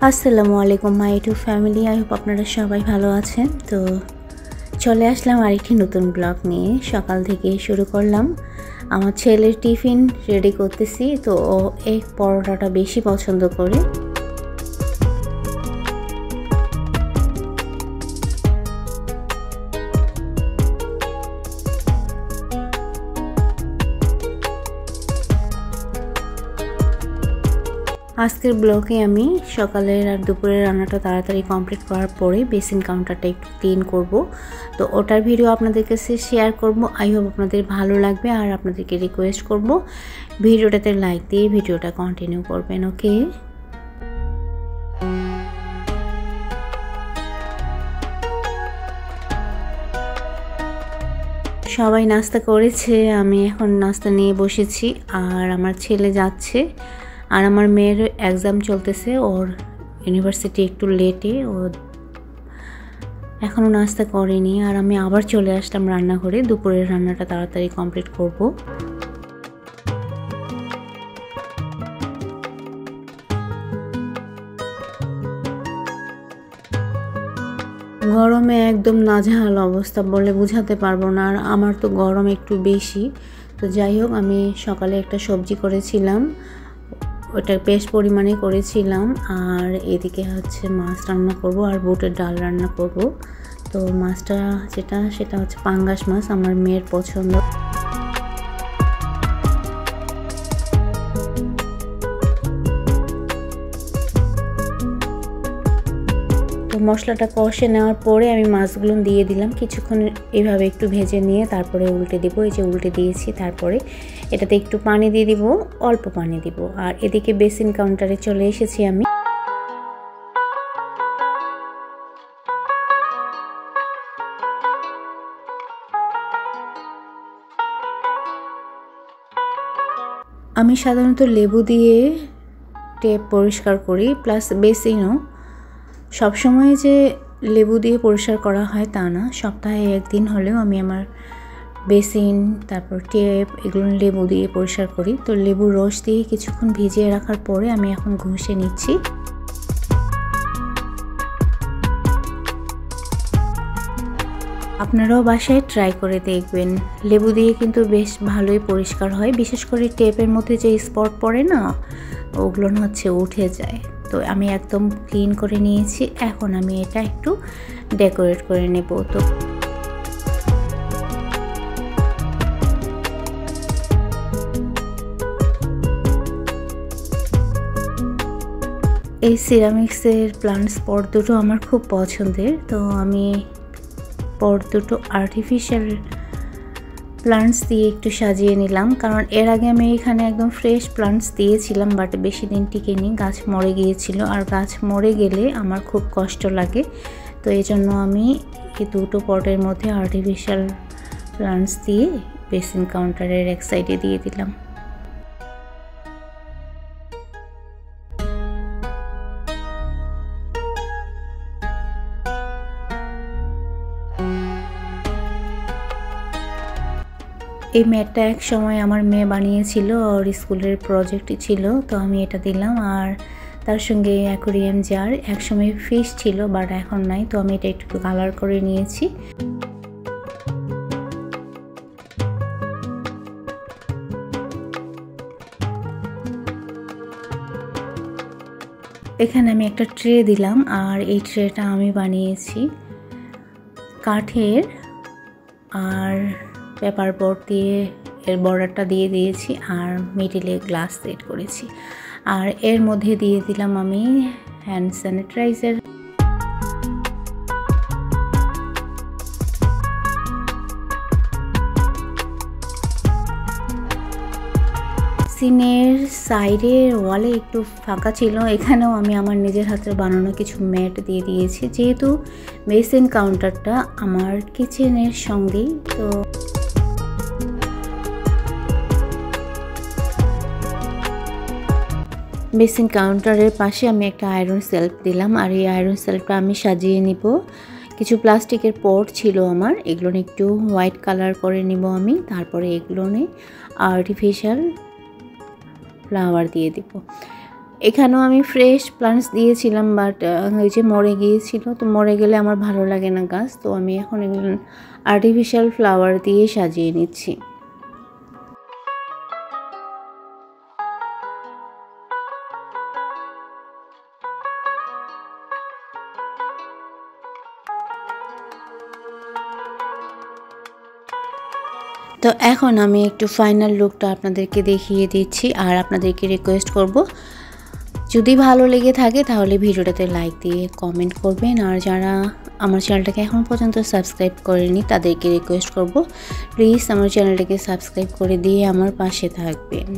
আসসালামু আলাইকুম মাই two family. I hope আপনারা সবাই ভালো আছেন। তো চলে আসলাম আরেকটি নতুন ব্লগ নিয়ে। সকাল থেকে শুরু করলাম। আমার ছেলের টিফিন রেডি করতেছি। তো ও এই পরোটাটা বেশি পছন্দ করে। আজকের ব্লগে আমি সকালের আর দুপুরের রান্নাটা তাড়াতাড়ি কমপ্লিট করার পরে বেসিন কাউন্টারটা একটু ক্লিন করব। তো ওটার ভিডিও আপনাদের কাছে শেয়ার করব। আই হোপ আপনাদের ভালো লাগবে। আর আপনাদেরকে রিকোয়েস্ট করব ভিডিওটাতে লাইক দিয়ে ভিডিওটা কন্টিনিউ করবেন। ওকে, সবাই নাস্তা করেছে, আমি এখন নাস্তা নিয়ে বসেছি। আর আমার ছেলে যাচ্ছে, আর আমার মেয়ের এক্সাম চলতেছে, ওর ইউনিভার্সিটি একটু লেটে, ও এখনও নাস্তা করেনি। আর আমি আবার চলে আসলাম রান্নাঘরে, দুপুরের রান্নাটা তাড়াতাড়ি কমপ্লিট করব। গরমে একদম নাজেহাল অবস্থা, বলে বোঝাতে পারবো না। আর আমার তো গরম একটু বেশি। তো যাই হোক, আমি সকালে একটা সবজি করেছিলাম, ওটা বেশ পরিমাণে করেছিলাম। আর এদিকে হচ্ছে মাছ রান্না করব আর বুটের ডাল রান্না করব। তো মাছটা সেটা হচ্ছে পাঙ্গাস মাছ, আমার মেয়ের পছন্দ। তো মশলাটা কষে নেওয়ার পরে আমি মাছগুলো দিয়ে দিলাম, কিছুক্ষণ এইভাবে একটু ভেজে নিয়ে তারপরে উল্টে দিব। এই যে উল্টে দিয়েছি, তারপরে এটাতে একটু পানি দিয়ে দিব, অল্প পানি দিব। আর এদিকে বেসিন কাউন্টারে চলে এসেছি আমি। আমি সাধারণত লেবু দিয়ে টেপ পরিষ্কার করি, প্লাস বেসিনও। সবসময় যে লেবু দিয়ে পরিষ্কার করা হয় তা না, সপ্তাহে একদিন হলেও আমি আমার বেসিন তারপর টেপ এগুলো লেবু দিয়ে পরিষ্কার করি। তো লেবুর রস দিয়ে কিছুক্ষণ ভিজিয়ে রাখার পরে আমি এখন ঘষে নিচ্ছি। আপনারাও বাসায় ট্রাই করে দেখবেন, লেবু দিয়ে কিন্তু বেশ ভালোই পরিষ্কার হয়। বিশেষ করে টেপের মধ্যে যে স্পট পড়ে না, ওগুলো হচ্ছে উঠে যায়। তো আমি একদম ক্লিন করে নিয়েছি। এখন আমি এটা একটু ডেকোরেট করে নেব। তো এই সিরামিক্সের প্লান্টস পট দুটো আমার খুব পছন্দের। তো আমি পট দুটো আর্টিফিশিয়াল প্লান্টস দিয়ে একটু সাজিয়ে নিলাম, কারণ এর আগে আমি এখানে একদম ফ্রেশ প্লান্টস দিয়েছিলাম, বাট বেশি দিন টিকেনি, গাছ মরে গিয়েছিল। আর গাছ মরে গেলে আমার খুব কষ্ট লাগে। তো এই জন্য আমি এই দুটো পটের মধ্যে আর্টিফিশিয়াল প্লান্টস দিয়ে বেসিন কাউন্টারের এক সাইডে দিয়ে দিলাম। এই ম্যাটটা এক সময় আমার মেয়ে বানিয়েছিল, ওর স্কুলের প্রজেক্টই ছিল। তো আমি এটা দিলাম। আর তার সঙ্গে অ্যাকোরিয়াম জার, এক সময় ফিশ ছিল বাট এখন নাই। তো আমি এটা একটু কালার করে নিয়েছি। এখানে আমি একটা ট্রে দিলাম, আর এই ট্রেটা আমি বানিয়েছি কাঠের, আর পেপার বোর্ড দিয়ে এর বর্ডারটা দিয়ে দিয়েছি, আর মিডিলে গ্লাস সেট করেছি। আর এর মধ্যে দিয়ে দিলাম আমি হ্যান্ড স্যানিটাইজার। সিনের সাইডের ওয়ালে একটু ফাঁকা ছিল, এখানেও আমি আমার নিজের হাতে বানানো কিছু ম্যাট দিয়ে দিয়েছি, যেহেতু বেসিন কাউন্টারটা আমার কিচেনের সঙ্গেই। তো বেসিন কাউন্টারের পাশে আমি একটা আয়রন সেলফ দিলাম, আর এই আয়রন সেলফটা আমি সাজিয়ে নিব। কিছু প্লাস্টিকের পট ছিল আমার, এগুলো একটু হোয়াইট কালার করে নিব আমি। তারপরে এগুলো আর্টিফিশিয়াল ফ্লাওয়ার দিয়ে দিব। এখানেও আমি ফ্রেশ প্লান্টস দিয়েছিলাম, বাট ওই যে মরে গিয়েছিল, তো মরে গেলে আমার ভালো লাগে না গাছ, তো আমি এখন এগুলো আর্টিফিশিয়াল ফ্লাওয়ার দিয়ে সাজিয়ে নিচ্ছি। তো এখন আমি একটু ফাইনাল লুকটা আপনাদেরকে দেখিয়ে দিচ্ছি, আর আপনাদেরকে রিকোয়েস্ট করব যদি ভালো লেগে থাকে তাহলে ভিডিওটাতে লাইক দিয়ে কমেন্ট করবেন, আর যারা আমার চ্যানেলটাকে এখন পর্যন্ত সাবস্ক্রাইব করেনি তাদেরকে রিকোয়েস্ট করব প্লিজ আমার চ্যানেলটাকে সাবস্ক্রাইব করে দিয়ে আমার পাশে থাকবেন।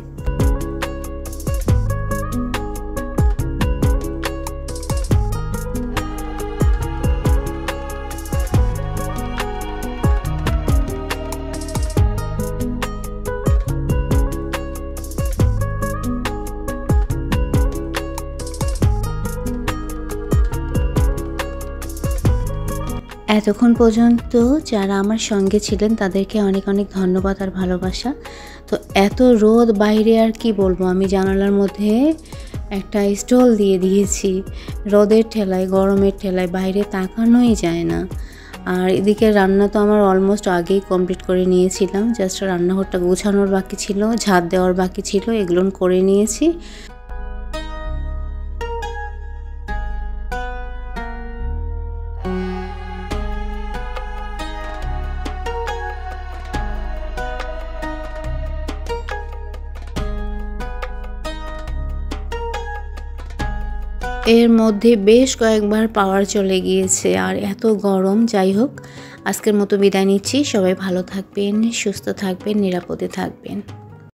এতক্ষণ পর্যন্ত যারা আমার সঙ্গে ছিলেন তাদেরকে অনেক অনেক ধন্যবাদ আর ভালোবাসা। তো এত রোদ বাইরে, আর কি বলবো, আমি জানালার মধ্যে একটা স্টল দিয়ে দিয়েছি, রোদের ঠেলায় গরমের ঠেলায় বাইরে তাকানোই যায় না। আর এদিকে রান্না তো আমার অলমোস্ট আগেই কমপ্লিট করে নিয়েছিলাম, জাস্ট রান্নাঘরটা গোছানোর বাকি ছিল, ঝাঁট দেওয়ার বাকি ছিল, এগুলো করে নিয়েছি। এর মধ্যে বেশ কয়েকবার পাওয়ার চলে গিয়েছে, আর এত গরম। যাই হোক, আজকের মতো বিদায় নিচ্ছি। সবাই ভালো থাকবেন, সুস্থ থাকবেন, নিরাপদে থাকবেন।